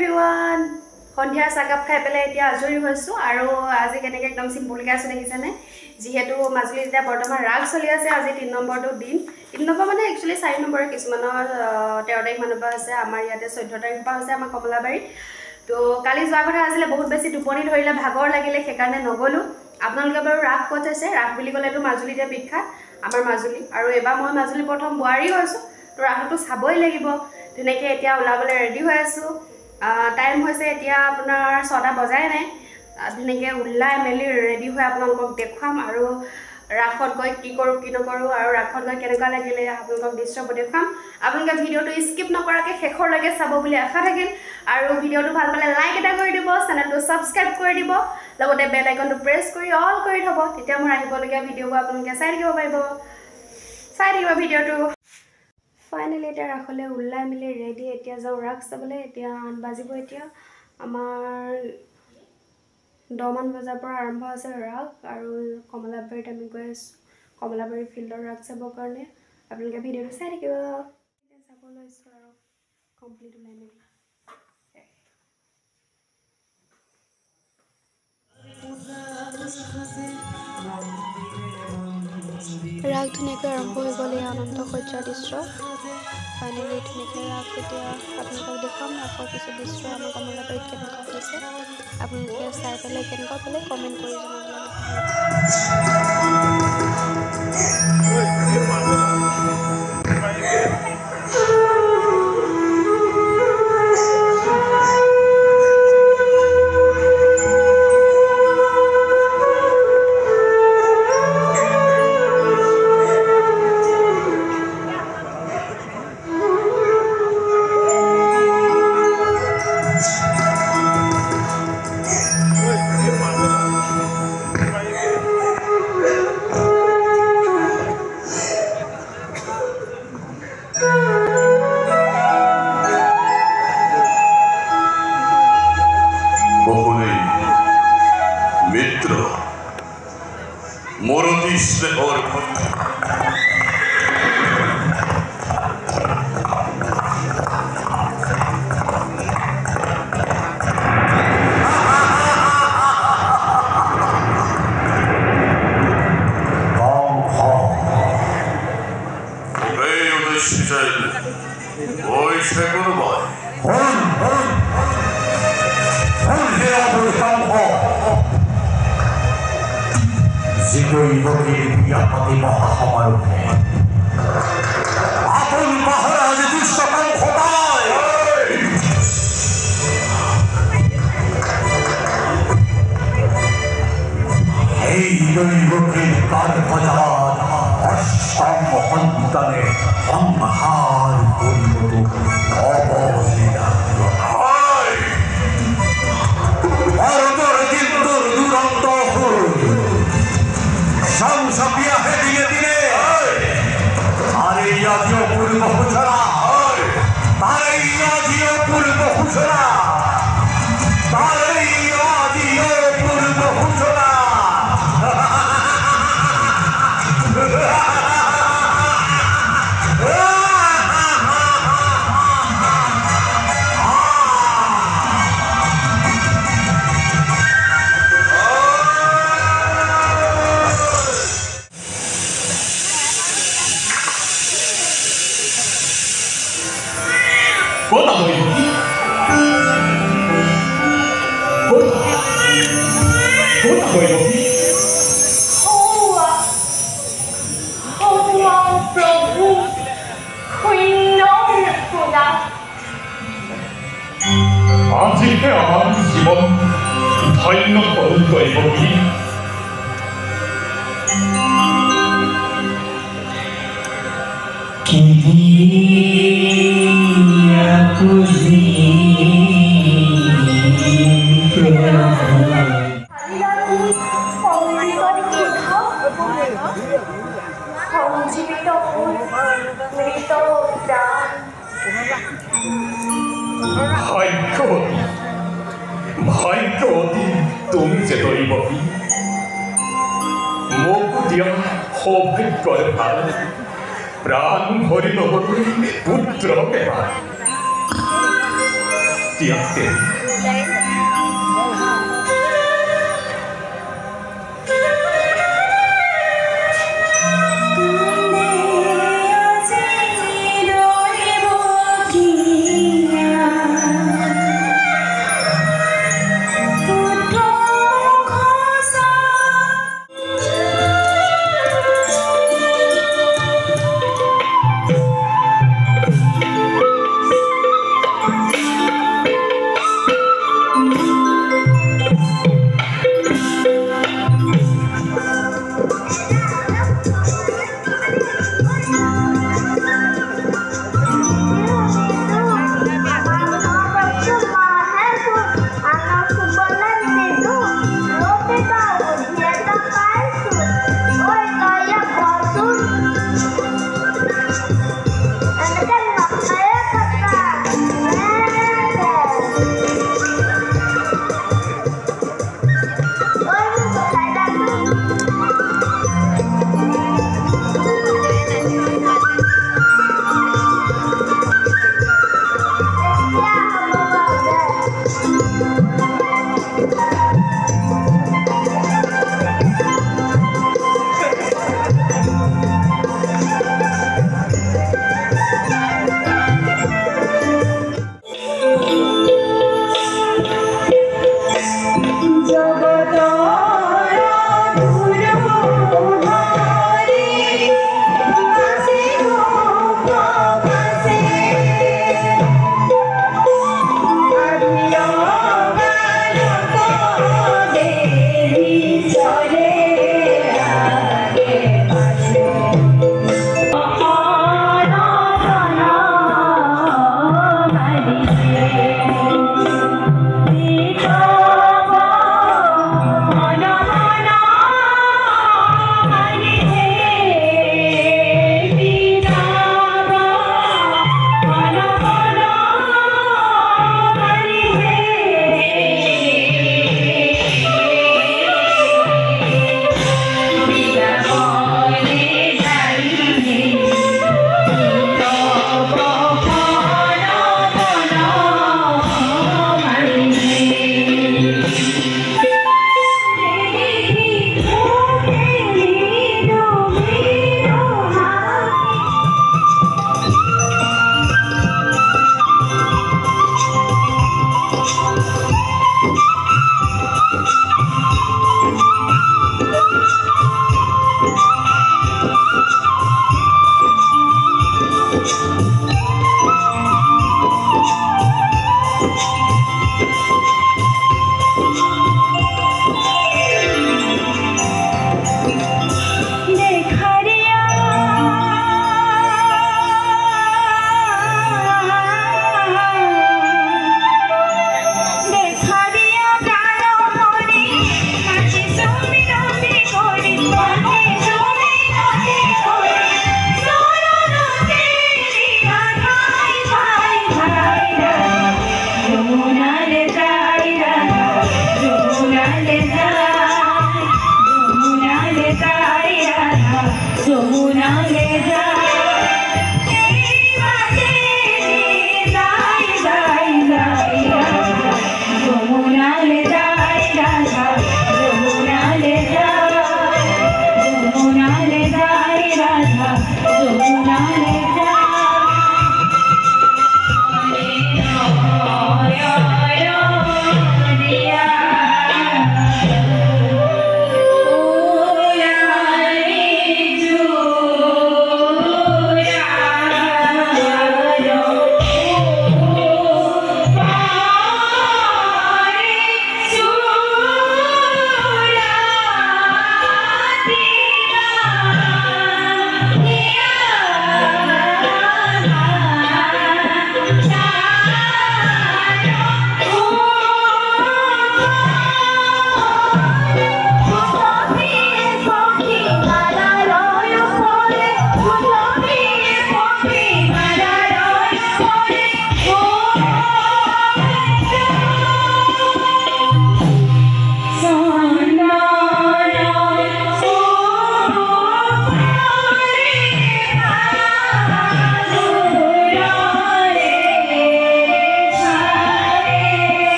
everyone. সন্ধিয়া চাকাপ খাই পেলাই এতিয়া আজৰি হৈছো আৰু আজি কেনেকৈ একদম সিম্পলকৈ আছে দেখিছেনে যিহেতু মাজুলীত এতিয়া বৰ্তমান ৰাগ চলি আছে আজি 3 নম্বৰটো দিন 3 নম্বৰ মানে একচুয়ালি 4 নম্বৰ কিছুমানৰ 13 তাৰিখ মানৰ পৰা আছে আমাৰ ইয়াতে 14 তাৰিখ পৰা আছে আমাৰ কমলাবাৰী তো কালি যোৱা কথা আছিলে বহুত বেছি টোপনি ধৰিলে ভাগৰ লাগিলে সেইকাৰণে নগলো আপোনালোকে বাৰু ৰাগ ক'ত আছে ৰাগ বুলি ক'লেতো মাজুলীতে বিখ্যাত আমাৰ মাজুলী আৰু এবাৰ মই মাজুলী প্ৰথম বুৱাৰী হৈছো তো ৰাগটো চাবই লাগিব তেনেকৈ এতিয়া ওলাবলৈ ৰেডি হৈ আছো টাইম হৈছে এতিয়া আপোনাৰ 6টা বজাই নাই ধুনীয়াকৈ ওলাই মেলি ৰেডি হৈ আপোনালোকক দেখুৱাম আৰু ৰাখত গৈ কি কৰোঁ কি নকৰোঁ আৰু ৰাখত গৈ কেনেকুৱা লাগিলে আপোনালোকক দৃশ্যবোৰ দেখুৱাম আপোনালোকে ভিডিঅ'টো স্কিপ নকৰাকৈ শেষৰলৈকে চাব বুলি আশা থাকিল আৰু ভিডিঅ'টো ভাল পালে লাইক এটা কৰি দিব চেনেলটো ছাবস্ক্ৰাইব কৰি দিব লগতে বেল আইকনটো প্ৰেছ কৰি অল কৰি থ'ব তেতিয়া মোৰ আহিবলগীয়া ভিডিঅ'বোৰ আপোনালোকে চাই থাকিব ভিডিঅ'টো ফাইনেলি এতিয়া ৰাখলে ওলাই মেলি ৰেডি এতিয়া যাওঁ ৰাগ চাবলৈ এতিয়া 8 বাজিব এতিয়া আমাৰ 10 মান বজাৰ পৰা আৰম্ভ আছে ৰাগ আৰু কমলাবাৰীত আমি গৈ আছোঁ কমলাবাৰী ফিল্ডৰ ৰাগ চাবৰ কাৰণে আপোনালোকে ভিডিঅ'টো চাই থাকিব এতিয়া যাব লৈছোঁ আৰু কমপ্লিট ওলাই মেলি ৰাগ ধুনীয়াকৈ আৰম্ভ হৈ গ'ল এই আনন্দ সজ্জাৰ দৃশ্য ফাইনেলি ধুনীয়াকৈ ৰাগ এতিয়া আপোনালোকক দেখুৱাম ৰাগৰ কিছু দৃশ্য আমাৰ কমলাবাৰীত কেনেকুৱা হৈছে আপোনালোকে চাই পেলাই কেনেকুৱা পালে কমেণ্ট কৰি प्राण भरी पुत्र Siapke.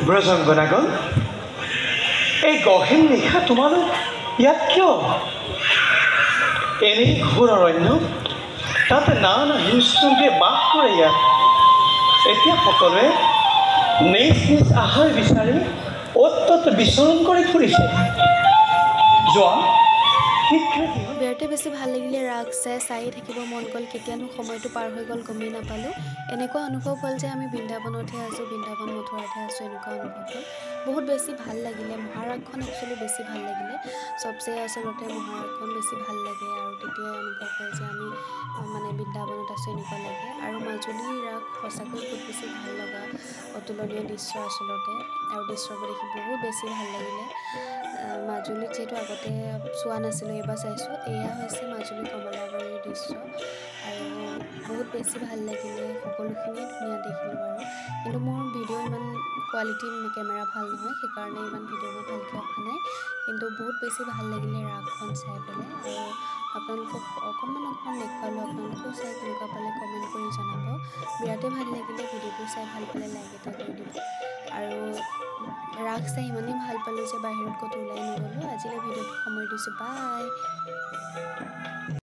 ব্ৰজংগনাগন এই গহীন নিশা তোমালোক ইয়াত কিয় এনেই ঘোৰ অৰণ্য তাতে নানা হিংস্ৰজন্তুৱে বাস কৰে ইয়াত এতিয়া সকলোৱে নিজ নিজ আহাৰ বিচাৰি অ'ত ত'ত বিচৰণ কৰি ফুৰিছে যোৱা বিৰাটে বেছি ভাল লাগিলে ৰাগ চাই থাকিব মন গ'ল কেতিয়ানো সময়টো পাৰ হৈ গ'ল গমেই নাপালোঁ এনেকুৱা অনুভৱ হ'ল যে আমি বৃন্দাবনতহে আছোঁ বৃন্দাবন মথুৰাতহে আছোঁ এনেকুৱা অনুভৱ হ'ল বহুত বেছি ভাল লাগিলে মহাৰাগখন একচুৱেলি বেছি ভাল লাগিলে চবচে আচলতে মহাৰাগখন বেছি ভাল লাগে আৰু তেতিয়াই অনুভৱ হয় যে আমি মানে বৃন্দাবনত আছোঁ এনেকুৱা লাগে আৰু মাজুলীৰ ৰাগ সঁচাকৈ বহুত বেছি ভাল লগা অতুলনীয় দৃশ্য আচলতে আৰু দৃশ্যবোৰ দেখি বহুত বেছি ভাল লাগিলে মাজুলীত যিহেতু আগতে চোৱা নাছিলোঁ এইবাৰ চাইছোঁ এয়া হৈছে মাজুলী কমলাবাৰীৰ দৃশ্য আৰু বহুত বেছি ভাল লাগিলে সকলোখিনিয়ে ধুনীয়া দেখিলোঁ বাৰু কিন্তু মোৰ ভিডিঅ' ইমান কোৱালিটি কেমেৰা ভাল নহয় সেইকাৰণে ইমান ভিডিঅ'বোৰ ভালকৈ অহা নাই কিন্তু বহুত বেছি ভাল লাগিলে ৰাগখন চাই পেলাই আৰু আপোনালোকক অকণমান দেখুৱালোঁ আপোনালোকেও চাই কেনেকুৱা পালে কমেণ্ট কৰি জনাব বিৰাটেই ভাল লাগিলে ভিডিঅ'টো চাই ভাল পালে লাইক এটা কৰি দিব আৰু ৰাগ চাই ইমানেই ভাল পালোঁ যে বাহিৰত ক'তো ওলাই নগ'লোঁ আজিলৈ ভিডিঅ'টো সামৰি দিছোঁ বাই